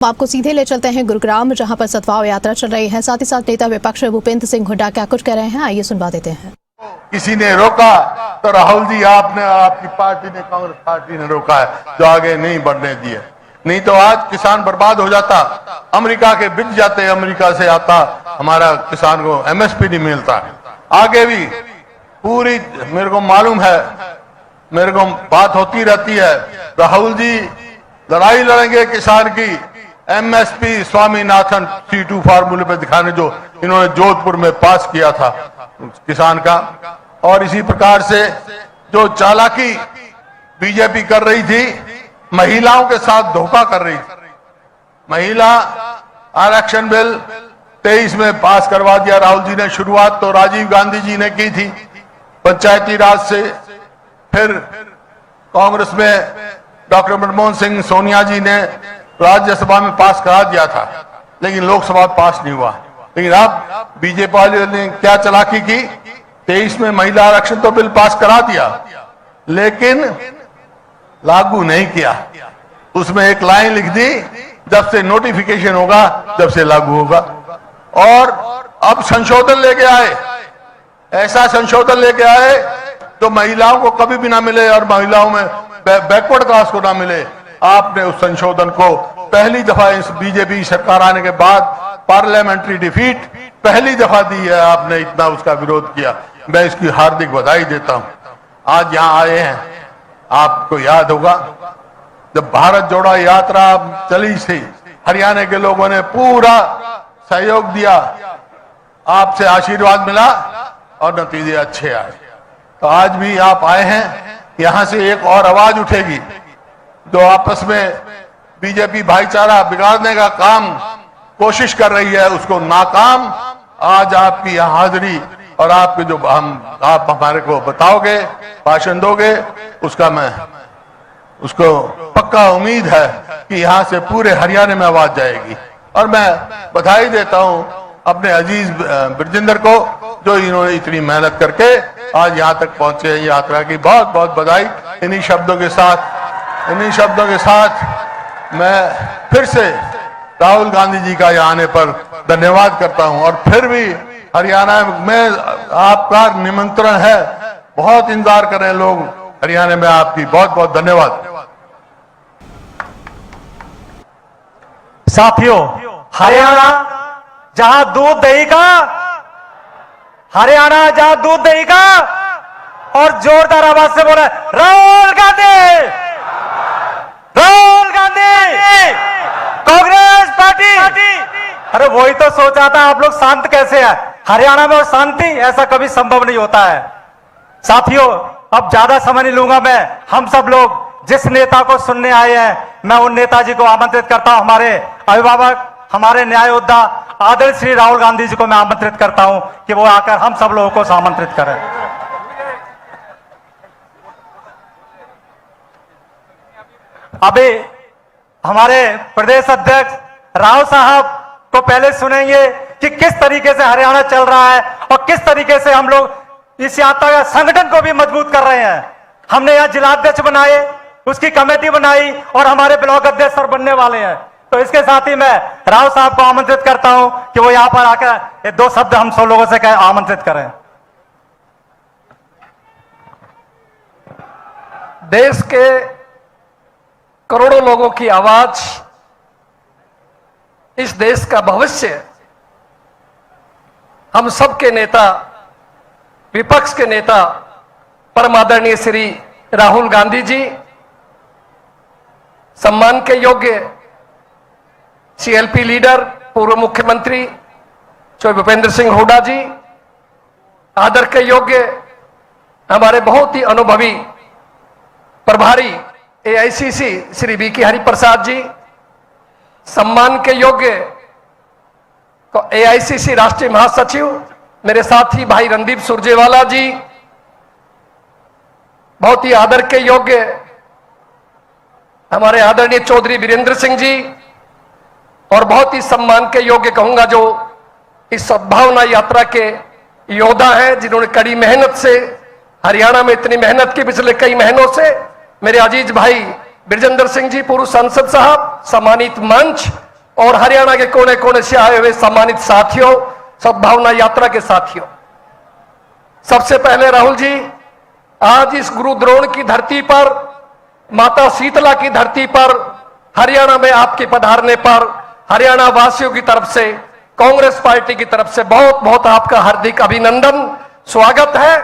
आपको सीधे ले चलते हैं गुरुग्राम, जहां पर सद्भाव यात्रा चल रही है। साथ ही साथ नेता विपक्ष भूपेंद्र सिंह हुड्डा क्या कुछ कह रहे हैं, आइए सुनवा देते हैं। किसी ने रोका तो राहुल जी आपने, आपकी पार्टी ने, कांग्रेस पार्टी ने रोका है, जो आगे नहीं बढ़ने दिए। नहीं तो आज किसान बर्बाद हो जाता, अमेरिका के बिक जाते, अमेरिका से आता, हमारा किसान को एमएसपी नहीं मिलता। आगे भी पूरी मेरे को मालूम है, मेरे को बात होती रहती है, राहुल जी लड़ाई लड़ेंगे किसान की, एमएसपी स्वामीनाथन C2 फार्मूले पे दिखाने जो इन्होंने जोधपुर में पास किया था किसान का। और इसी प्रकार से जो चालाकी बीजेपी कर रही थी, महिलाओं के साथ धोखा कर रही थी। महिला आरक्षण बिल 23 में पास करवा दिया राहुल जी ने। शुरुआत तो राजीव गांधी जी ने की थी पंचायती राज से, फिर कांग्रेस में डॉक्टर मनमोहन सिंह, सोनिया जी ने राज्यसभा में पास करा दिया था, लेकिन लोकसभा पास नहीं हुआ। लेकिन अब बीजेपी वाले ने क्या चालाकी की, 23 में महिला आरक्षण तो बिल पास करा दिया, लेकिन लागू नहीं किया। उसमें एक लाइन लिख दी, जब से नोटिफिकेशन होगा जब से लागू होगा। और अब संशोधन लेके आए, ऐसा संशोधन लेके आए तो महिलाओं को कभी भी ना मिले और महिलाओं में बैकवर्ड क्लास को ना मिले। आपने उस संशोधन को पहली दफा इस बीजेपी सरकार आने के बाद पार्लियामेंट्री डिफीट पहली दफा दी है, आपने इतना उसका विरोध किया, मैं इसकी हार्दिक बधाई देता हूं। आज यहां आए हैं, आपको याद होगा जब भारत जोड़ो यात्रा चली थी, हरियाणा के लोगों ने पूरा सहयोग दिया, आपसे आशीर्वाद मिला और नतीजे अच्छे आए। तो आज भी आप आए हैं, यहां से एक और आवाज उठेगी जो आपस में बीजेपी भाईचारा बिगाड़ने का काम कोशिश कर रही है, उसको नाकाम आज आपकी यहाँ हाजिरी और आपके जो आप हमारे को बताओगे, भाषण दोगे, उसका मैं उसको पक्का उम्मीद है कि यहाँ से पूरे हरियाणा में आवाज जाएगी। और मैं बधाई देता हूँ अपने अजीज ब्रजेंद्र को, जो इन्होंने इतनी मेहनत करके आज यहाँ तक पहुंचे हैं। यात्रा की बहुत बहुत बधाई। इन्हीं शब्दों के साथ मैं फिर से राहुल गांधी जी का यहाँ आने पर धन्यवाद करता हूँ। और फिर भी हरियाणा में आपका निमंत्रण है, बहुत इंतजार कर रहे हैं लोग हरियाणा में आपकी। बहुत बहुत धन्यवाद। साथियों, हरियाणा जहां दूध दही का, हरियाणा जहां दूध दही का, और जोरदार आवाज से बोला राहुल गांधी, राहुल गांधी, कांग्रेस पार्टी। अरे वही तो सोचा था, आप लोग शांत कैसे हैं हरियाणा में, और शांति ऐसा कभी संभव नहीं होता है। साथियों, अब ज्यादा समय नहीं लूंगा मैं। हम सब लोग जिस नेता को सुनने आए हैं, मैं उन नेताजी को आमंत्रित करता हूं, हमारे अभिभावक, हमारे न्याय योद्धा आदरणीय श्री राहुल गांधी जी को मैं आमंत्रित करता हूं कि वो आकर हम सब लोगों को आमंत्रित करें। अभी हमारे प्रदेश अध्यक्ष राव साहब को पहले सुनेंगे कि किस तरीके से हरियाणा चल रहा है और किस तरीके से हम लोग इस यात्रा का संगठन को भी मजबूत कर रहे हैं। हमने यहाँ जिलाध्यक्ष बनाए, उसकी कमेटी बनाई और हमारे ब्लॉक अध्यक्ष सर बनने वाले हैं। तो इसके साथ ही मैं राव साहब को आमंत्रित करता हूं कि वो यहां पर आकर ये दो शब्द हम सब लोगों से आमंत्रित करें। देश के करोड़ों लोगों की आवाज, इस देश का भविष्य, हम सबके नेता, विपक्ष के नेता परम आदरणीय श्री राहुल गांधी जी, सम्मान के योग्य CLP लीडर पूर्व मुख्यमंत्री श्री भूपेंद्र सिंह हुड्डा जी, आदर के योग्य हमारे बहुत ही अनुभवी प्रभारी AICC श्री VK हरिप्रसाद जी, सम्मान के योग्य AICC राष्ट्रीय महासचिव मेरे साथी भाई रणदीप सुरजेवाला जी, बहुत ही आदर के योग्य हमारे आदरणीय चौधरी वीरेंद्र सिंह जी, और बहुत ही सम्मान के योग्य कहूंगा जो इस सद्भावना यात्रा के योद्धा हैं, जिन्होंने कड़ी मेहनत से हरियाणा में इतनी मेहनत की पिछले कई महीनों से, मेरे अजीज भाई ब्रजेंद्र सिंह जी पूर्व सांसद साहब, सम्मानित मंच, और हरियाणा के कोने कोने से आए हुए सम्मानित साथियों, सद्भावना यात्रा के साथियों, सबसे पहले राहुल जी, आज इस गुरु द्रोण की धरती पर, माता शीतला की धरती पर, हरियाणा में आपके पधारने पर हरियाणा वासियों की तरफ से, कांग्रेस पार्टी की तरफ से बहुत बहुत आपका हार्दिक अभिनंदन, स्वागत है।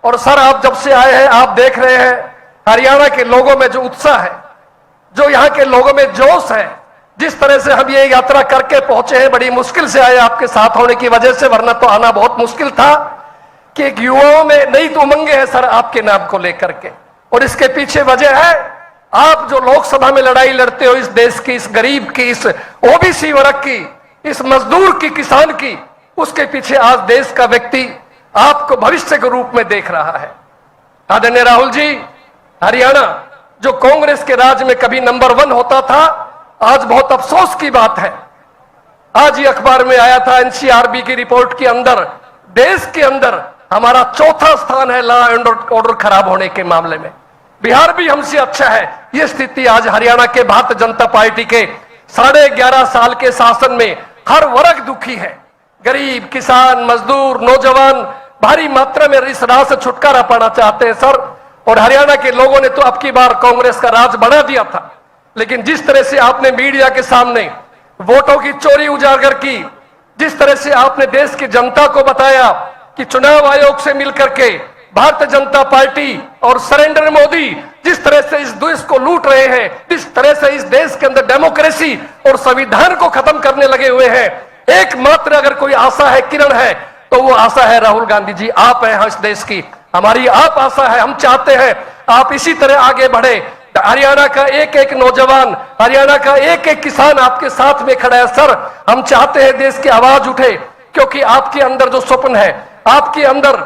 और सर, आप जब से आए हैं, आप देख रहे हैं हरियाणा के लोगों में जो उत्साह है, जो यहाँ के लोगों में जोश है, जिस तरह से हम ये यात्रा करके पहुंचे हैं, बड़ी मुश्किल से आए आपके साथ होने की वजह से, वरना तो आना बहुत मुश्किल था। कि एक युवाओं में नई तो उमंगे हैं सर आपके नाम को लेकर के, और इसके पीछे वजह है आप जो लोकसभा में लड़ाई लड़ते हो इस देश की, इस गरीब की, इस ओबीसी वर्ग की, इस मजदूर की, किसान की, उसके पीछे आज देश का व्यक्ति आपको भविष्य के रूप में देख रहा है। आदरणीय राहुल जी, हरियाणा जो कांग्रेस के राज में कभी नंबर 1 होता था, आज बहुत अफसोस की बात है, आज ही अखबार में आया था एनसीआरबी की रिपोर्ट के अंदर, देश के अंदर हमारा चौथा स्थान है लॉ एंड ऑर्डर खराब होने के मामले में। बिहार भी हमसे अच्छा है। यह स्थिति आज हरियाणा के भारतीय जनता पार्टी के 11.5 साल के शासन में हर वर्ग दुखी है। गरीब, किसान, मजदूर, नौजवान भारी मात्रा में इस राह से छुटकारा पाना चाहते हैं सर। और हरियाणा के लोगों ने तो अब की बार कांग्रेस का राज बढ़ा दिया था, लेकिन जिस तरह से आपने मीडिया के सामने वोटों की चोरी उजागर की, जिस तरह से आपने देश की जनता को बताया कि चुनाव आयोग से मिलकर के भारतीय जनता पार्टी और सरेंडर मोदी जिस तरह से इस देश को लूट रहे हैं, जिस तरह से इस देश के अंदर डेमोक्रेसी और संविधान को खत्म करने लगे हुए हैं, एकमात्र अगर कोई आशा है, किरण है, तो वो आशा है राहुल गांधी जी, आप हैं इस देश की, हमारी आप आशा है। हम चाहते हैं आप इसी तरह आगे बढ़े। हरियाणा का एक एक नौजवान, हरियाणा का एक एक किसान आपके साथ में खड़ा है सर। हम चाहते हैं देश की आवाज उठे, क्योंकि आपके अंदर जो स्वप्न है, आपके अंदर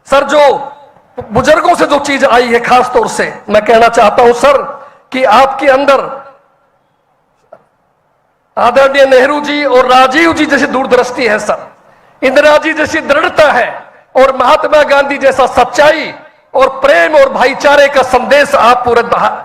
सर जो बुजुर्गों से जो चीज आई है, खास तौर से मैं कहना चाहता हूं सर कि आपके अंदर आदरणीय नेहरू जी और राजीव जी जैसी दूरदृष्टि है सर, इंदिरा जी जैसी दृढ़ता है, और महात्मा गांधी जैसा सच्चाई और प्रेम और भाईचारे का संदेश आप पूरे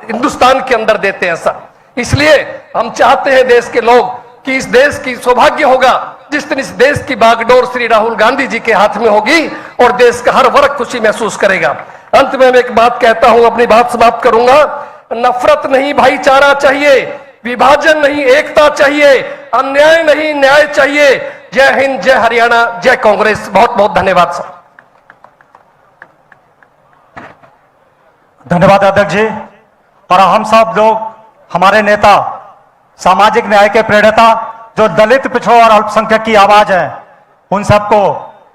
हिंदुस्तान के अंदर देते हैं सर। इसलिए हम चाहते हैं देश के लोग कि इस देश की सौभाग्य होगा जिस दिन इस देश की बागडोर श्री राहुल गांधी जी के हाथ में होगी और देश का हर वर्ग खुशी महसूस करेगा। अंत में मैं एक बात कहता हूं, अपनी बात समाप्त करूंगा। नफरत नहीं भाईचारा चाहिए, विभाजन नहीं एकता चाहिए, अन्याय नहीं न्याय चाहिए। जय हिंद, जय हरियाणा, जय कांग्रेस। बहुत बहुत धन्यवाद सर। धन्यवाद अध्यक्ष जी। और हम सब लोग, हमारे नेता, सामाजिक न्याय के प्रेरता, जो दलित, पिछड़ों और अल्पसंख्यक की आवाज है, उन सबको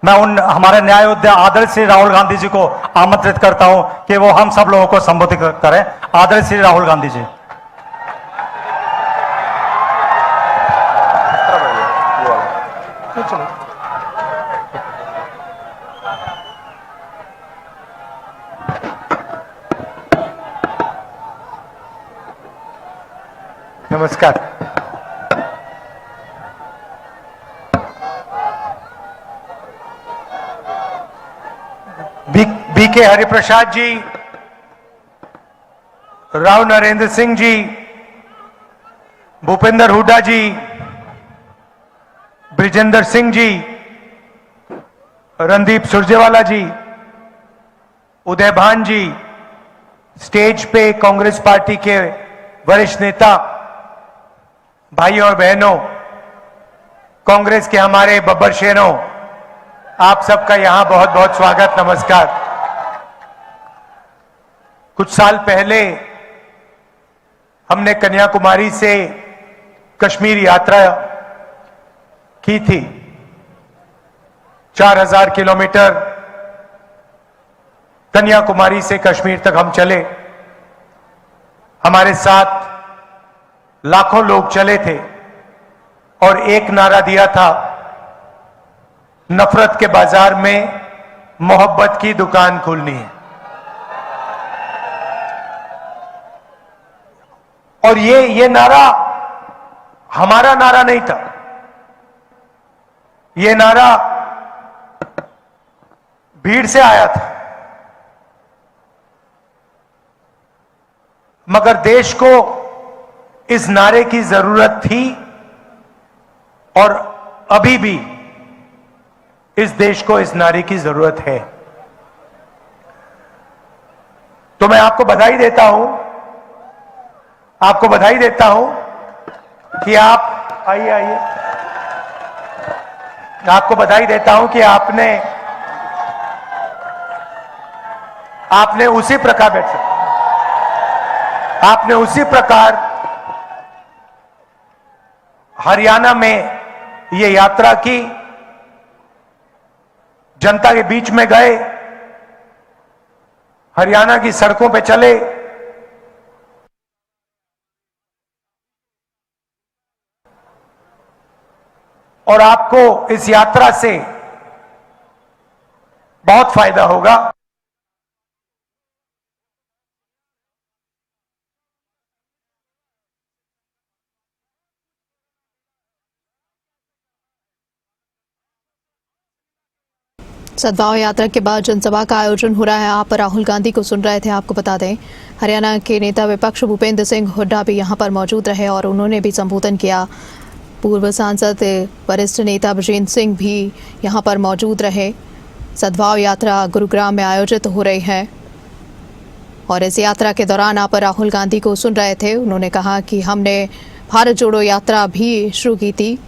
मैं हमारे न्याय योद्धा आदरणीय श्री राहुल गांधी जी को आमंत्रित करता हूं कि वो हम सब लोगों को संबोधित करें। आदरणीय श्री राहुल गांधी जी। नमस्कार। बीके हरिप्रसाद जी, राव नरेंद्र सिंह जी, भूपेंद्र हुड्डा जी, ब्रिजेंद्र सिंह जी, रणदीप सुरजेवाला जी, उदय भान जी, स्टेज पे कांग्रेस पार्टी के वरिष्ठ नेता, भाई और बहनों, कांग्रेस के हमारे बब्बर शेरों, आप सबका यहां बहुत बहुत स्वागत, नमस्कार। कुछ साल पहले हमने कन्याकुमारी से कश्मीर यात्रा की थी। 4000 किलोमीटर कन्याकुमारी से कश्मीर तक हम चले। हमारे साथ लाखों लोग चले थे और एक नारा दिया था, नफरत के बाजार में मोहब्बत की दुकान खोलनी है। और ये नारा हमारा नारा नहीं था, ये नारा भीड़ से आया था। मगर देश को इस नारे की जरूरत थी और अभी भी इस देश को इस नारी की जरूरत है। तो मैं आपको बधाई देता हूं, आपको बधाई देता हूं कि आप आइए आइए, आपको बधाई देता हूं कि आपने उसी प्रकार बैठ सकते, आपने उसी प्रकार हरियाणा में ये यात्रा की, जनता के बीच में गए, हरियाणा की सड़कों पे चले, और आपको इस यात्रा से बहुत फायदा होगा। सद्भाव यात्रा के बाद जनसभा का आयोजन हो रहा है। आप राहुल गांधी को सुन रहे थे। आपको बता दें, हरियाणा के नेता विपक्ष भूपेंद्र सिंह हुड्डा भी यहां पर मौजूद रहे और उन्होंने भी संबोधन किया। पूर्व सांसद वरिष्ठ नेता बृजेंद्र सिंह भी यहां पर मौजूद रहे। सद्भाव यात्रा गुरुग्राम में आयोजित हो रही है और इस यात्रा के दौरान आप राहुल गांधी को सुन रहे थे। उन्होंने कहा कि हमने भारत जोड़ो यात्रा भी शुरू की थी।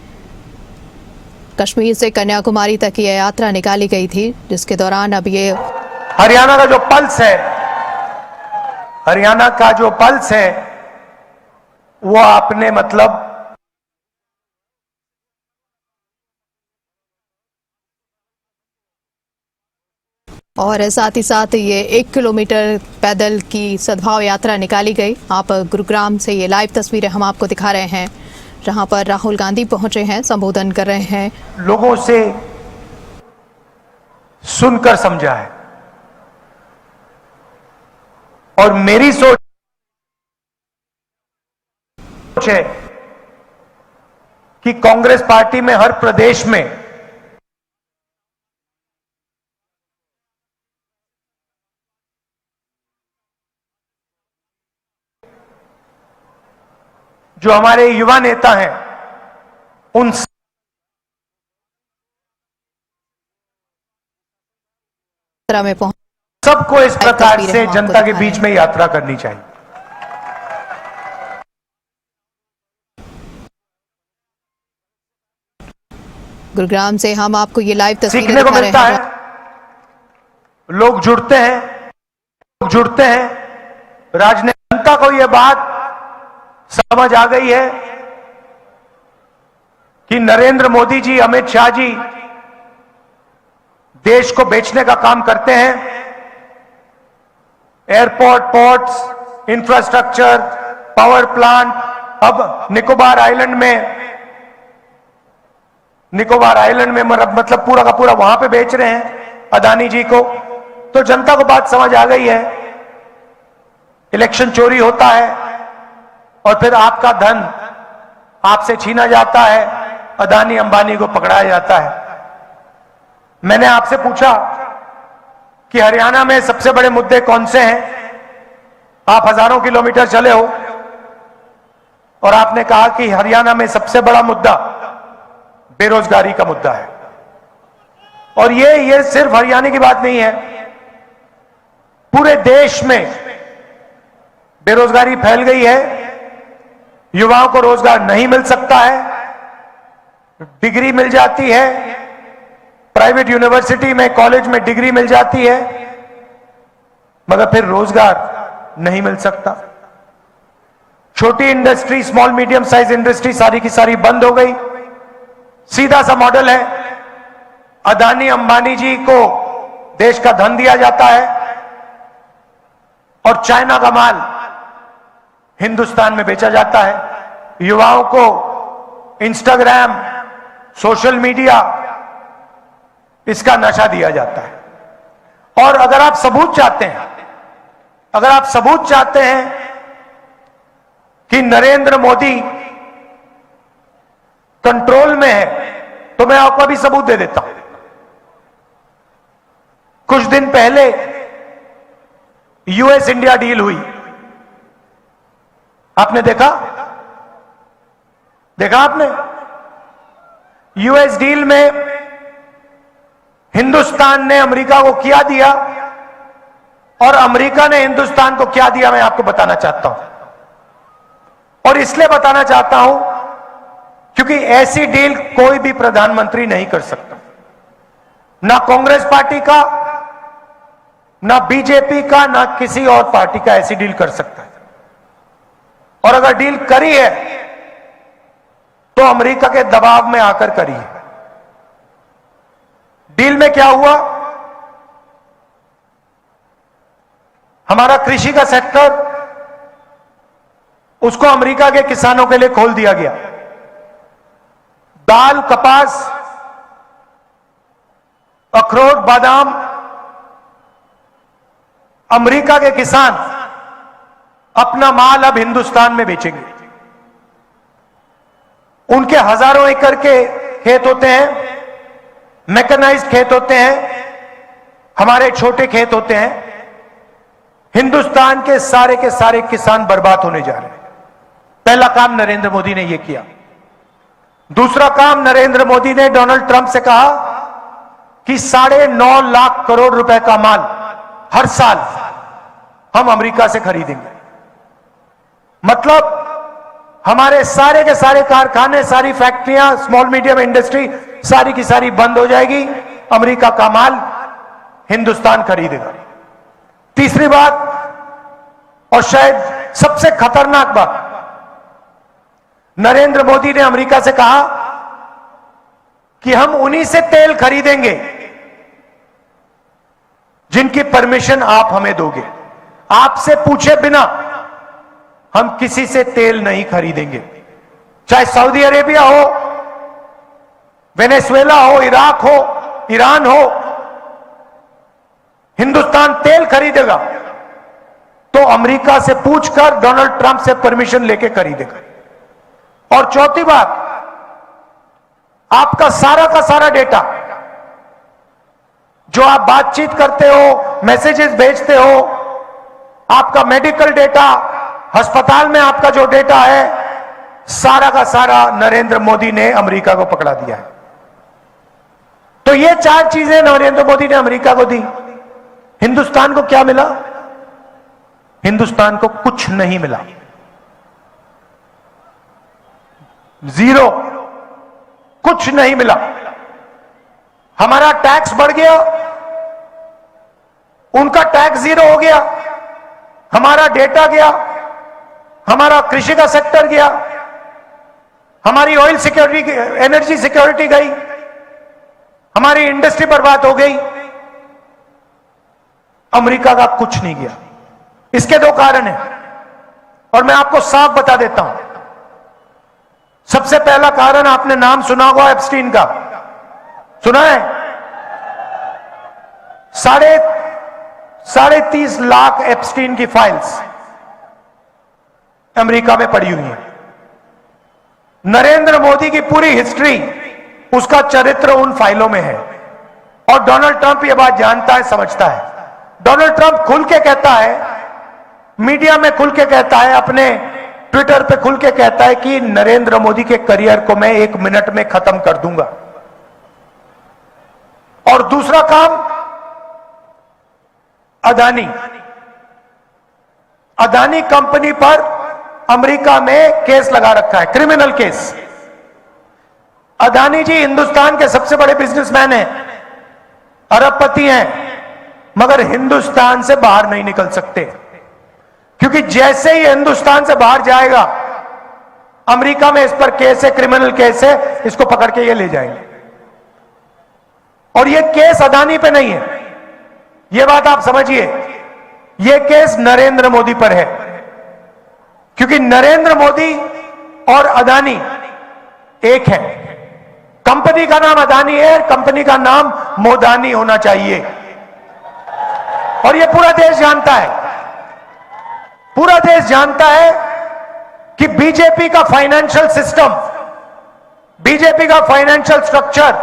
कश्मीर से कन्याकुमारी तक ये यात्रा निकाली गई थी, जिसके दौरान अब ये हरियाणा का जो पल्स है, हरियाणा का जो पल्स है वो आपने मतलब और साथ ही साथ ये 1 किलोमीटर पैदल की सद्भाव यात्रा निकाली गई। आप गुरुग्राम से ये लाइव तस्वीरें हम आपको दिखा रहे हैं, जहां पर राहुल गांधी पहुंचे हैं, संबोधन कर रहे हैं। लोगों से सुनकर समझा है और मेरी सोच है कि कांग्रेस पार्टी में हर प्रदेश में जो हमारे युवा नेता हैं उन में पहुंच सबको इस प्रकार तस्वीरें से हम आपको जनता के दिखा बीच रहे में यात्रा करनी चाहिए। गुरुग्राम से हम आपको ये लाइव तस्वीरें सीखने को दिखा मिलता रहे है, हैं। लोग जुड़ते हैं। राजनीति जनता को यह बात समझ आ गई है कि नरेंद्र मोदी जी, अमित शाह जी देश को बेचने का काम करते हैं। Airport, ports, infrastructure, power plant, अब निकोबार आइलैंड में मतलब पूरा का पूरा वहां पे बेच रहे हैं अदानी जी को। तो जनता को बात समझ आ गई है, इलेक्शन चोरी होता है और फिर आपका धन आपसे छीना जाता है, अदानी अंबानी को पकड़ाया जाता है। मैंने आपसे पूछा कि हरियाणा में सबसे बड़े मुद्दे कौन से हैं? आप हजारों किलोमीटर चले हो और आपने कहा कि हरियाणा में सबसे बड़ा मुद्दा बेरोजगारी का मुद्दा है। और ये सिर्फ हरियाणा की बात नहीं है, पूरे देश में बेरोजगारी फैल गई है। युवाओं को रोजगार नहीं मिल सकता है, डिग्री मिल जाती है, प्राइवेट यूनिवर्सिटी में, कॉलेज में डिग्री मिल जाती है, मगर फिर रोजगार नहीं मिल सकता। छोटी industry, small medium size industry सारी की सारी बंद हो गई। सीधा सा मॉडल है, अदानी अंबानी जी को देश का धन दिया जाता है और चाइना का माल हिंदुस्तान में बेचा जाता है। युवाओं को इंस्टाग्राम, सोशल मीडिया, इसका नशा दिया जाता है। और अगर आप सबूत चाहते हैं कि नरेंद्र मोदी कंट्रोल में है, तो मैं आपको अभी सबूत दे देता हूं। कुछ दिन पहले यूएस इंडिया डील हुई, आपने देखा आपने? यूएस डील में हिंदुस्तान ने अमेरिका को क्या दिया और अमेरिका ने हिंदुस्तान को क्या दिया, मैं आपको बताना चाहता हूं। और इसलिए बताना चाहता हूं क्योंकि ऐसी डील कोई भी प्रधानमंत्री नहीं कर सकता, ना कांग्रेस पार्टी का, ना बीजेपी का, ना किसी और पार्टी का ऐसी डील कर सकता है। और अगर डील करी है तो अमेरिका के दबाव में आकर करी है। डील में क्या हुआ, हमारा कृषि का सेक्टर उसको अमेरिका के किसानों के लिए खोल दिया गया। दाल, कपास, अखरोट, बादाम अमेरिका के किसान अपना माल अब हिंदुस्तान में बेचेंगे। उनके हजारों एकड़ के खेत होते हैं, मैकेनाइज्ड खेत होते हैं, हमारे छोटे खेत होते हैं। हिंदुस्तान के सारे किसान बर्बाद होने जा रहे हैं। पहला काम नरेंद्र मोदी ने यह किया। दूसरा काम, नरेंद्र मोदी ने डोनाल्ड ट्रंप से कहा कि 9.5 लाख करोड़ रुपए का माल हर साल हम अमेरिका से खरीदेंगे। मतलब हमारे सारे के सारे कारखाने, सारी फैक्ट्रियां, स्मॉल मीडियम इंडस्ट्री सारी की सारी बंद हो जाएगी, अमेरिका का माल हिंदुस्तान खरीदेगा। तीसरी बात, और शायद सबसे खतरनाक बात, नरेंद्र मोदी ने अमेरिका से कहा कि हम उन्हीं से तेल खरीदेंगे जिनकी परमिशन आप हमें दोगे। आपसे पूछे बिना हम किसी से तेल नहीं खरीदेंगे, चाहे सऊदी अरेबिया हो, वेनेजुएला हो, इराक हो, ईरान हो। हिंदुस्तान तेल खरीदेगा तो अमेरिका से पूछकर, डोनाल्ड ट्रंप से परमिशन लेके खरीदेगा। और चौथी बात, आपका सारा का सारा डेटा जो आप बातचीत करते हो, मैसेजेस भेजते हो, आपका मेडिकल डेटा, अस्पताल में आपका जो डेटा है, सारा का सारा नरेंद्र मोदी ने अमेरिका को पकड़ा दिया है। तो ये 4 चीजें नरेंद्र मोदी ने अमेरिका को दी। हिंदुस्तान को क्या मिला? हिंदुस्तान को कुछ नहीं मिला, जीरो, कुछ नहीं मिला। हमारा टैक्स बढ़ गया, उनका टैक्स जीरो हो गया, हमारा डेटा गया, हमारा कृषि का सेक्टर गया, हमारी ऑयल सिक्योरिटी, एनर्जी सिक्योरिटी गई, हमारी इंडस्ट्री बर्बाद हो गई। अमेरिका का कुछ नहीं गया। इसके 2 कारण हैं और मैं आपको साफ बता देता हूं। सबसे पहला कारण, आपने नाम सुना होगा एप्स्टीन का, सुना है? 30.5 लाख एप्स्टीन की फाइल्स अमेरिका में पड़ी हुई हैं। नरेंद्र मोदी की पूरी हिस्ट्री, उसका चरित्र उन फाइलों में है और डोनाल्ड ट्रंप ये बात जानता है, समझता है। डोनाल्ड ट्रंप खुल के कहता है, मीडिया में खुल के कहता है, अपने ट्विटर पे खुल के कहता है कि नरेंद्र मोदी के करियर को मैं 1 मिनट में खत्म कर दूंगा। और दूसरा काम, अदानी कंपनी पर अमेरिका में केस लगा रखा है, क्रिमिनल केस। अदानी जी हिंदुस्तान के सबसे बड़े बिजनेसमैन हैं, अरबपति हैं, मगर हिंदुस्तान से बाहर नहीं निकल सकते, क्योंकि जैसे ही हिंदुस्तान से बाहर जाएगा, अमेरिका में इस पर केस है, क्रिमिनल केस है, इसको पकड़ के ये ले जाएंगे। और ये केस अदानी पे नहीं है, ये बात आप समझिए, ये केस नरेंद्र मोदी पर है, क्योंकि नरेंद्र मोदी और अदानी एक है। कंपनी का नाम अदानी है, कंपनी का नाम मोदानी होना चाहिए। और ये पूरा देश जानता है, पूरा देश जानता है कि बीजेपी का फाइनेंशियल सिस्टम, बीजेपी का फाइनेंशियल स्ट्रक्चर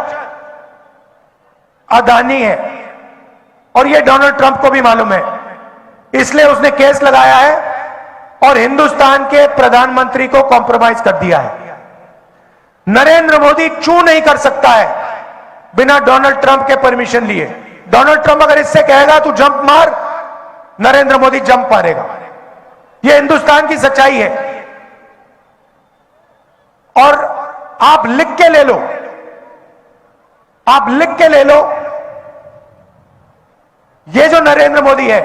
अदानी है। और ये डोनाल्ड ट्रंप को भी मालूम है, इसलिए उसने केस लगाया है और हिंदुस्तान के प्रधानमंत्री को कॉम्प्रोमाइज कर दिया है। नरेंद्र मोदी चू नहीं कर सकता है बिना डोनाल्ड ट्रंप के परमिशन लिए। डोनाल्ड ट्रंप अगर इससे कहेगा तू जंप मार, नरेंद्र मोदी जंप मारेगा। यह हिंदुस्तान की सच्चाई है। और आप लिख के ले लो, आप लिख के ले लो, ये जो नरेंद्र मोदी है,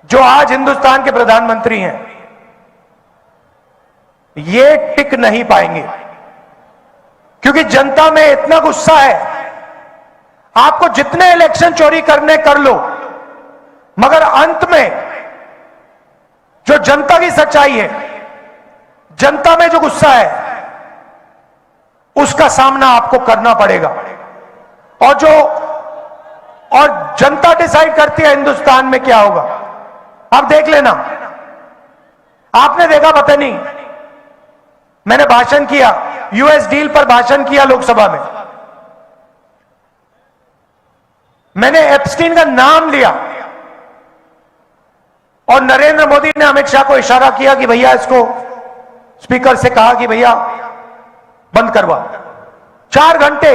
जो आज हिंदुस्तान के प्रधानमंत्री हैं, ये टिक नहीं पाएंगे, क्योंकि जनता में इतना गुस्सा है। आपको जितने इलेक्शन चोरी करने कर लो, मगर अंत में जो जनता की सच्चाई है, जनता में जो गुस्सा है, उसका सामना आपको करना पड़ेगा। और जनता डिसाइड करती है हिंदुस्तान में क्या होगा। आप देख लेना, आपने देखा पता नहीं, मैंने भाषण किया, यूएस डील पर भाषण किया लोकसभा में, मैंने एप्स्टीन का नाम लिया और नरेंद्र मोदी ने अमित शाह को इशारा किया कि भैया इसको, स्पीकर से कहा कि भैया बंद करवा। 4 घंटे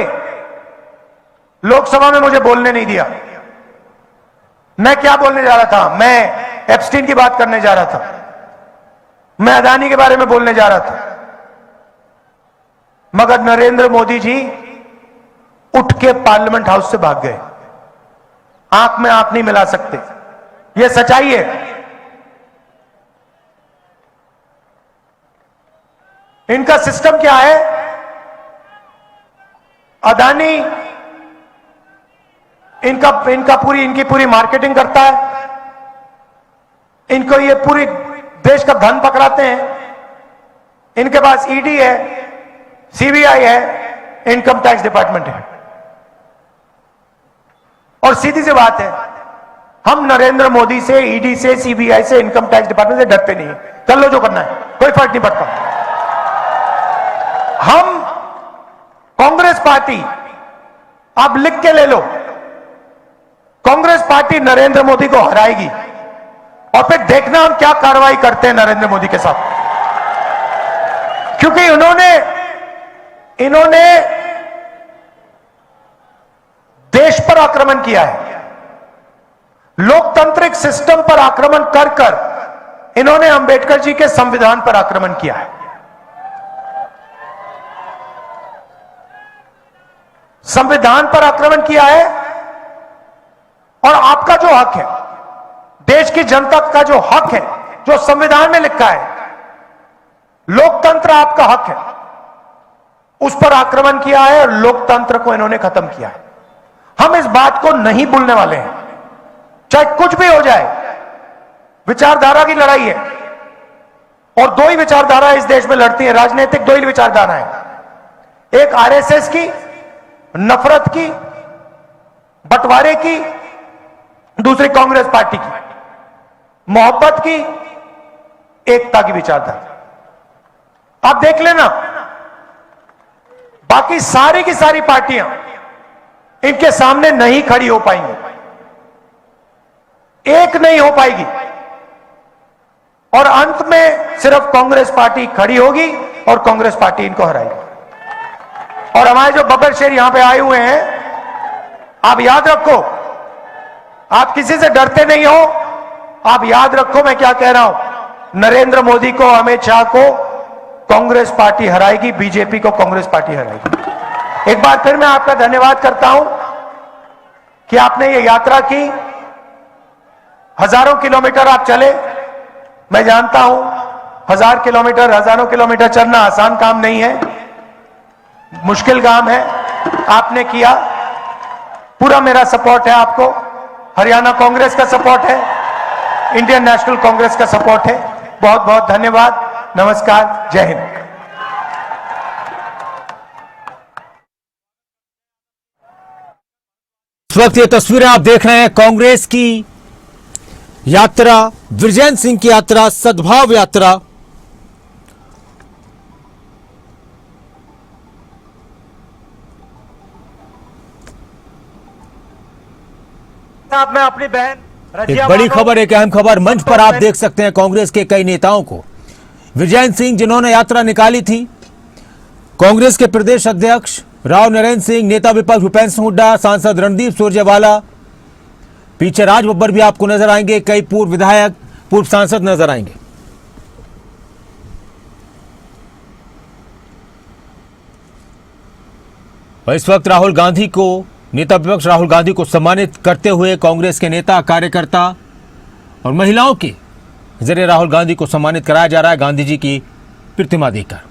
लोकसभा में मुझे बोलने नहीं दिया। मैं क्या बोलने जा रहा था? मैं एप्स्टीन की बात करने जा रहा था, मैं अदानी के बारे में बोलने जा रहा था, मगर नरेंद्र मोदी जी उठ के पार्लियामेंट हाउस से भाग गए। आंख में आंख नहीं मिला सकते, यह सच्चाई है। इनका सिस्टम क्या है? अदानी इनकी पूरी मार्केटिंग करता है, इनको ये पूरी देश का धन पकड़ाते हैं। इनके पास ईडी है, सीबीआई है, इनकम टैक्स डिपार्टमेंट है। और सीधी सी बात है, हम नरेंद्र मोदी से, ईडी से, सीबीआई से, इनकम टैक्स डिपार्टमेंट से डरते नहीं। कर लो जो करना है, कोई फर्क नहीं पड़ता। हम कांग्रेस पार्टी, आप लिख के ले लो, कांग्रेस पार्टी नरेंद्र मोदी को हराएगी और फिर देखना हम क्या कार्रवाई करते हैं नरेंद्र मोदी के साथ। क्योंकि इन्होंने देश पर आक्रमण किया है, लोकतांत्रिक सिस्टम पर आक्रमण कर कर इन्होंने अंबेडकर जी के संविधान पर आक्रमण किया है। संविधान पर आक्रमण किया है। और आपका जो हक है, देश की जनता का जो हक है, जो संविधान में लिखा है, लोकतंत्र आपका हक है, उस पर आक्रमण किया है और लोकतंत्र को इन्होंने खत्म किया है। हम इस बात को नहीं भूलने वाले हैं, चाहे कुछ भी हो जाए। विचारधारा की लड़ाई है और 2 ही विचारधारा इस देश में लड़ती है, राजनीतिक 2 ही विचारधाराएं, एक आरएसएस की, नफरत की, बंटवारे की, दूसरी कांग्रेस पार्टी की, मोहब्बत की, एकता की विचारधारा। आप देख लेना, बाकी सारी की सारी पार्टियां इनके सामने नहीं खड़ी हो पाएंगी, एक नहीं हो पाएगी और अंत में सिर्फ कांग्रेस पार्टी खड़ी होगी और कांग्रेस पार्टी इनको हराएगी। और हमारे जो बब्बर शेर यहां पे आए हुए हैं, आप याद रखो, आप किसी से डरते नहीं हो। आप याद रखो मैं क्या कह रहा हूं, नरेंद्र मोदी को, अमित शाह को कांग्रेस पार्टी हराएगी, बीजेपी को कांग्रेस पार्टी हराएगी। एक बार फिर मैं आपका धन्यवाद करता हूं कि आपने ये यात्रा की, हजारों किलोमीटर आप चले। मैं जानता हूं 1000 किलोमीटर, हजारों किलोमीटर चलना आसान काम नहीं है, मुश्किल काम है, आपने किया। पूरा मेरा सपोर्ट है आपको, हरियाणा कांग्रेस का सपोर्ट है, इंडियन नेशनल कांग्रेस का सपोर्ट है। बहुत बहुत धन्यवाद, नमस्कार, जय हिंद। इस वक्त ये तस्वीरें आप देख रहे हैं कांग्रेस की यात्रा, विजयन सिंह की यात्रा, सद्भाव यात्रा। साथ में अपनी बहन एक बड़ी खबर, एक अहम खबर मंच पर आप देख सकते हैं कांग्रेस के कई नेताओं को। विजयन सिंह जिन्होंने यात्रा निकाली थी, कांग्रेस के प्रदेश अध्यक्ष राव नरेंद्र सिंह, नेता विपक्ष भूपेंद्र सिंह हुड्डा, सांसद रणदीप सुरजेवाला, पीछे राज बब्बर भी आपको नजर आएंगे, कई पूर्व विधायक, पूर्व सांसद नजर आएंगे। और इस वक्त राहुल गांधी को, नेता विपक्ष राहुल गांधी को सम्मानित करते हुए कांग्रेस के नेता, कार्यकर्ता और महिलाओं के जरिए राहुल गांधी को सम्मानित कराया जा रहा है गांधी जी की प्रतिमा देकर।